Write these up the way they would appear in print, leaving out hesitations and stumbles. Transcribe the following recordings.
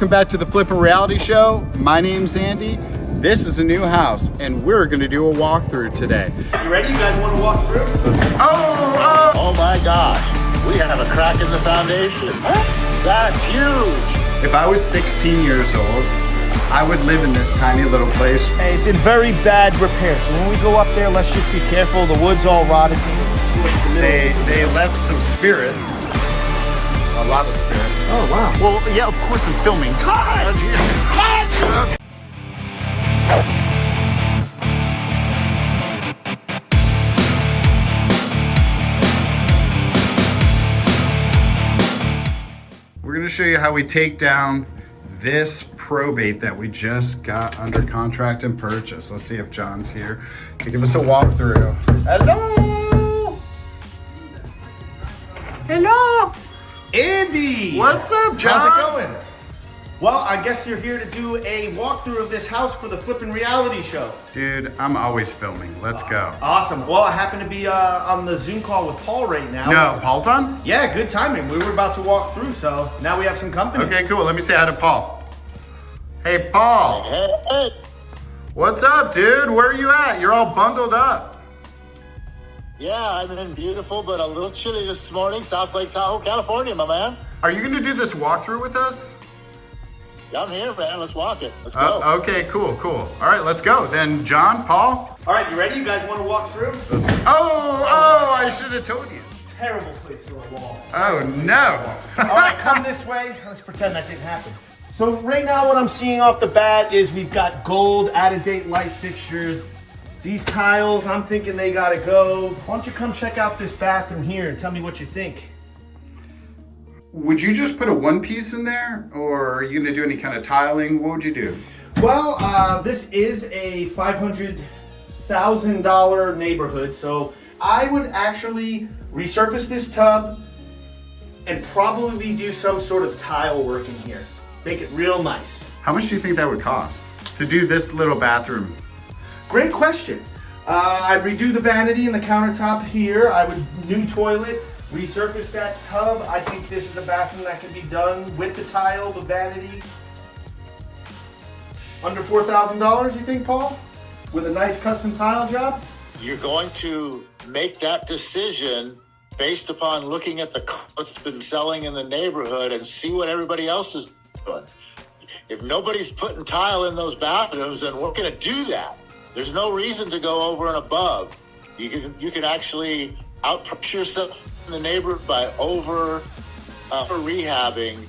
welcome back to the Flippin' Reality Show. My name's Andy. This is a new house, and we're gonna do a walkthrough today. You ready? You guys want to walk through? Oh my gosh, we have a crack in the foundation. That's huge. If I was 16 years old, I would live in this tiny little place. Hey, it's in very bad repair. So when we go up there, let's just be careful. The wood's all rotted. They left some spirits. A lot of spirits. Oh, wow. Well, yeah, of course I'm filming. Cut! Cut! We're gonna show you how we take down this probate that we just got under contract and purchase. Let's see if John's here to give us a walkthrough. Hello! Hello! Andy! What's up, John? How's it going? Well, I guess you're here to do a walkthrough of this house for the Flippin' Reality Show. Dude, I'm always filming. Let's go. Awesome. Well, I happen to be on the Zoom call with Paul right now. No, Paul's on? Yeah, good timing. We were about to walk through, so now we have some company. Okay, cool. Let me say hi to Paul. Hey, Paul. Hey. What's up, dude? Where are you at? You're all bundled up. Yeah, I've been beautiful, but a little chilly this morning. South Lake Tahoe, California, my man. Are you gonna do this walkthrough with us? Yeah, I'm here, man. Let's walk it. Let's go. Okay, cool. All right, let's go. Then John, Paul. All right, you ready? You guys want to walk through? I should have told you. Terrible place for a wall. Oh, no. All right, come this way. Let's pretend that didn't happen. So right now what I'm seeing off the bat is we've got gold out-of-date light fixtures. These tiles, I'm thinking they gotta go. Why don't you come check out this bathroom here and tell me what you think? Would you just put a one piece in there, or are you gonna do any kind of tiling? What would you do? Well, this is a $500,000 neighborhood, so I would actually resurface this tub and probably do some sort of tile work in here. Make it real nice. How much do you think that would cost to do this little bathroom? Great question. I'd redo the vanity and the countertop here. I would new toilet, resurface that tub. I think this is a bathroom that can be done with the tile, the vanity. Under $4,000, you think, Paul? With a nice custom tile job? You're going to make that decision based upon looking at what's been selling in the neighborhood and see what everybody else is doing. If nobody's putting tile in those bathrooms, then we're going to do that. There's no reason to go over and above. You can actually outpush yourself in the neighborhood by over rehabbing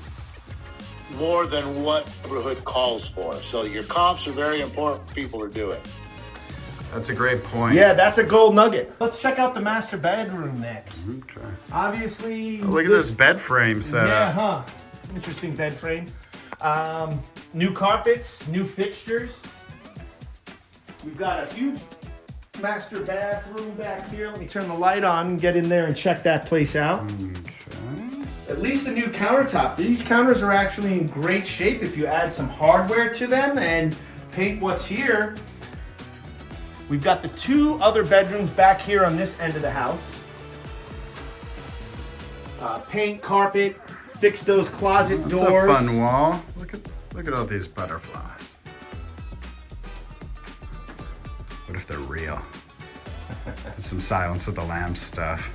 more than what neighborhood calls for. So your comps are very important. People are doing. That's a great point. Yeah, that's a gold nugget. Let's check out the master bedroom next. Okay. Obviously. Oh, look at this bed frame setup. Yeah, huh? Interesting bed frame. New carpets, new fixtures. We've got a huge master bathroom back here. Let me turn the light on and get in there and check that place out. Okay. At least the new countertop. These counters are actually in great shape if you add some hardware to them and paint what's here. We've got the two other bedrooms back here on this end of the house. Paint, carpet, fix those closet That's doors. a fun wall. Look at all these butterflies. What if they're real? Some Silence of the Lambs stuff.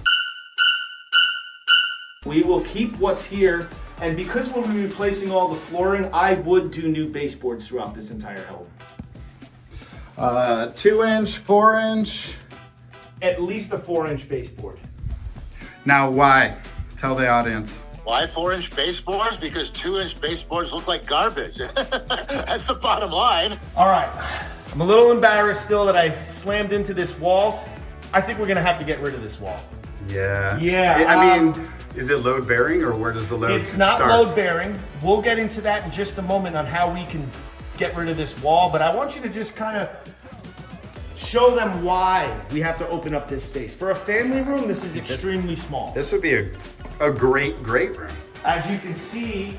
We will keep what's here, and because we'll be replacing all the flooring, I would do new baseboards throughout this entire home. 2-inch, 4-inch. At least a 4-inch baseboard. Now, why? Tell the audience. Why 4-inch baseboards? Because 2-inch baseboards look like garbage. That's the bottom line. All right, I'm a little embarrassed still that I slammed into this wall. I think we're gonna have to get rid of this wall. Yeah. Yeah, I mean, is it load bearing, or where does the load It's not start? load bearing. We'll get into that in just a moment on how we can get rid of this wall, but I want you to just kind of show them why we have to open up this space. For a family room, this is extremely small. This would be a great room. As you can see,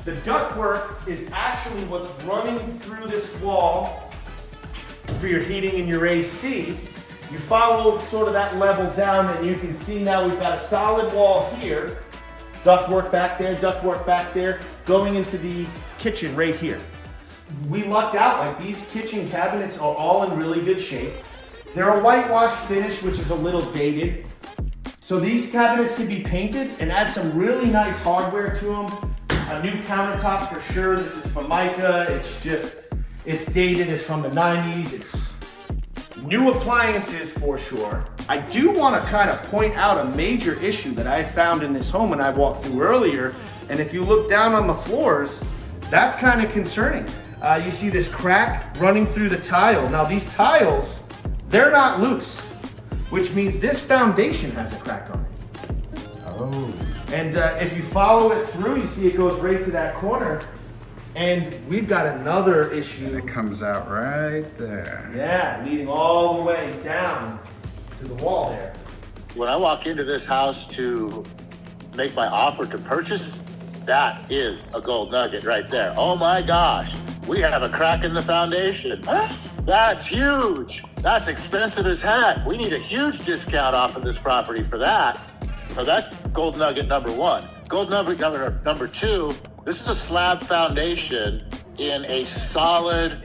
the ductwork is actually what's running through this wall for your heating and your AC. You follow sort of that level down, and you can see now we've got a solid wall here. Ductwork back there, going into the kitchen right here. We lucked out, like these kitchen cabinets are all in really good shape. They're a whitewash finish, which is a little dated. So these cabinets can be painted and add some really nice hardware to them. A new countertop for sure. This is Formica. It's dated. It's from the 90s. It's new appliances for sure. I do want to kind of point out a major issue that I found in this home and I walked through earlier. And if you look down on the floors, that's kind of concerning. You see this crack running through the tile. Now these tiles, they're not loose, which means this foundation has a crack on it. Oh. And if you follow it through, you see it goes right to that corner. And we've got another issue. It comes out right there. Yeah, leading all the way down to the wall there. When I walk into this house to make my offer to purchase, that is a gold nugget right there. Oh my gosh, we have a crack in the foundation. That's huge. That's expensive as heck. We need a huge discount off of this property for that. So that's gold nugget number one. Gold nugget number two, this is a slab foundation in a solid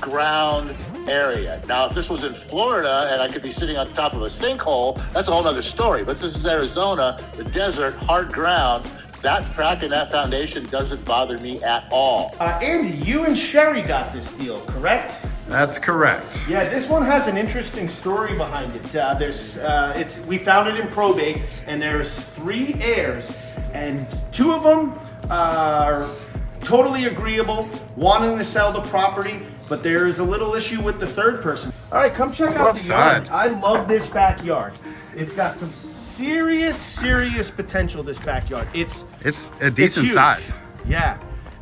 ground area. Now, if this was in Florida and I could be sitting on top of a sinkhole, that's a whole other story. But this is Arizona, the desert, hard ground. That crack in that foundation doesn't bother me at all. Andy, you and Sherry got this deal, correct? That's correct. Yeah, this one has an interesting story behind it. We found it in probate, and there's 3 heirs, and 2 of them are totally agreeable, wanting to sell the property, but there is a little issue with the 3rd person. All right, come check out the yard. I love this backyard. It's got some serious potential, this backyard. It's a decent size. Yeah,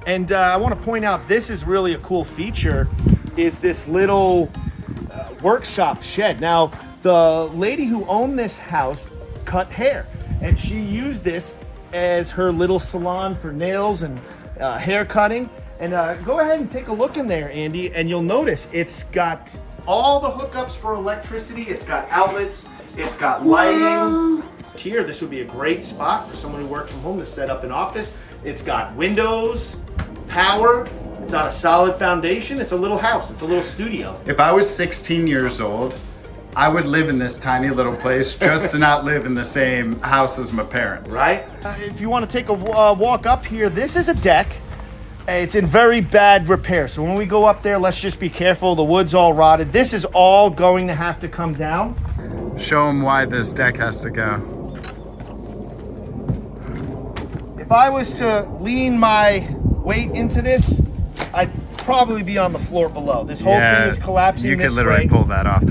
and I want to point out, this is really a cool feature, is this little workshop shed. Now, the lady who owned this house cut hair, and she used this as her little salon for nails and hair cutting. And go ahead and take a look in there, Andy, and you'll notice it's got all the hookups for electricity. It's got outlets. It's got lighting. Here, this would be a great spot for someone who works from home to set up an office. It's got windows, power. It's on a solid foundation. It's a little house. It's a little studio. If I was 16 years old, I would live in this tiny little place just to not live in the same house as my parents. Right? If you want to take a walk up here, this is a deck. It's in very bad repair. So when we go up there, let's just be careful. The wood's all rotted. This is all going to have to come down. Show them why this deck has to go. If I was to lean my weight into this, I'd probably be on the floor below. This whole thing is collapsing. You could literally pull that off.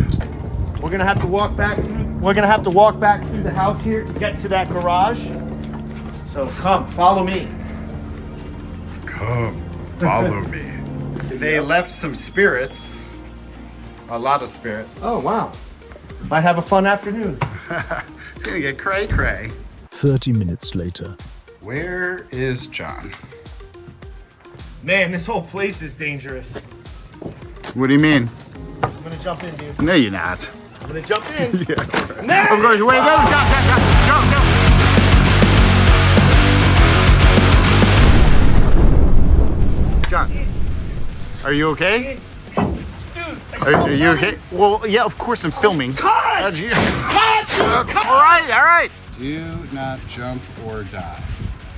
We're gonna have to walk back through. We're gonna have to walk back through the house here to get to that garage. So come, follow me. Come, follow me. They left some spirits. A lot of spirits. Oh wow! Might have a fun afternoon. It's gonna get cray-cray. 30 minutes later. Where is John? Man, this whole place is dangerous. What do you mean? I'm gonna jump in, dude. No, you're not. I'm gonna jump in. Yeah. No! I'm going. Wait, no, John. Are you okay? Dude, Are you okay? Well, yeah, of course I'm filming. Cut! All right. Do not jump or die.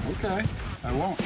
Okay, I won't.